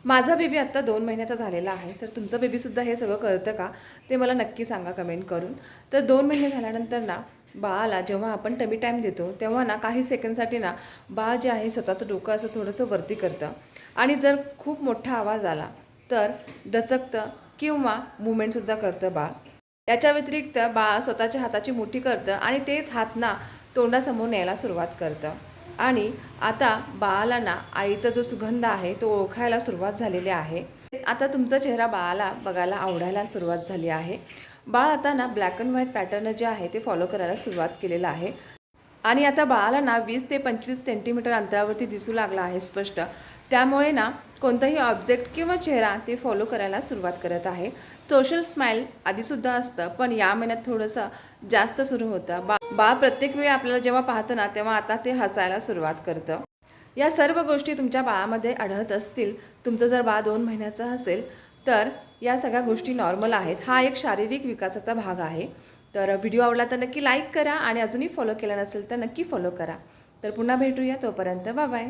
माझा बेबी आत्ता 2 महिन्याचा झालेला आहे. तर तुमचा बेबीसुद्धा हे सगळं करतं का? ते मला नक्की सांगा कमेंट करून. तर 2 महिने झाल्यानंतर ना, बाळाला जेव्हा आपण टमी टाईम देतो, तेव्हा ना काही सेकंदसाठी ना, बाळ जे आहे स्वतःचं डोकं असं थोडंसं वरती करतं आणि जर खूप मोठा आवाज आला, तर दचकतं किंवा मूव्हमेंटसुद्धा करतं बाळ. याच्या व्यतिरिक्त बाळ स्वतःच्या हाताची मुठी करतं आणि तेच हात ना तोंडासमोर न्यायला सुरुवात करतं. आणि आता बाळाला ना आईचा जो सुगंध आहे तो ओळखायला सुरुवात झालेली आहे. आता तुमचा चेहरा बाळाला बघायला आवडायला सुरुवात झाली आहे. बाळ आता ना ब्लॅक अँड व्हाईट पॅटर्न जे आहे ते फॉलो करायला सुरुवात केलेलं आहे. आणि आता बाळाला ना 20 ते 25 सेंटीमीटर अंतरावरती दिसू लागला आहे स्पष्ट. त्यामुळे ना कोणताही ऑब्जेक्ट किंवा चेहरा ते फॉलो करायला सुरुवात करत आहे. सोशल स्माईल आधीसुद्धा असतं, पण या महिन्यात थोडंसं जास्त सुरू होतं. बाळ प्रत्येक वेळी आपल्याला जेव्हा पाहतं ना, तेव्हा आता ते हसायला सुरुवात करतं. या सर्व गोष्टी तुमच्या बाळामध्ये आढळत असतील. तुमचं जर बाळ 2 महिन्याचं असेल, तर या सगळ्या गोष्टी नॉर्मल आहेत. हा एक शारीरिक विकासाचा भाग आहे. तर व्हिडिओ आवडला तर नक्की लाईक करा आणि अजूनही फॉलो केला नसेल तर नक्की फॉलो करा. तर पुन्हा भेटूया. तोपर्यंत बाय बाय.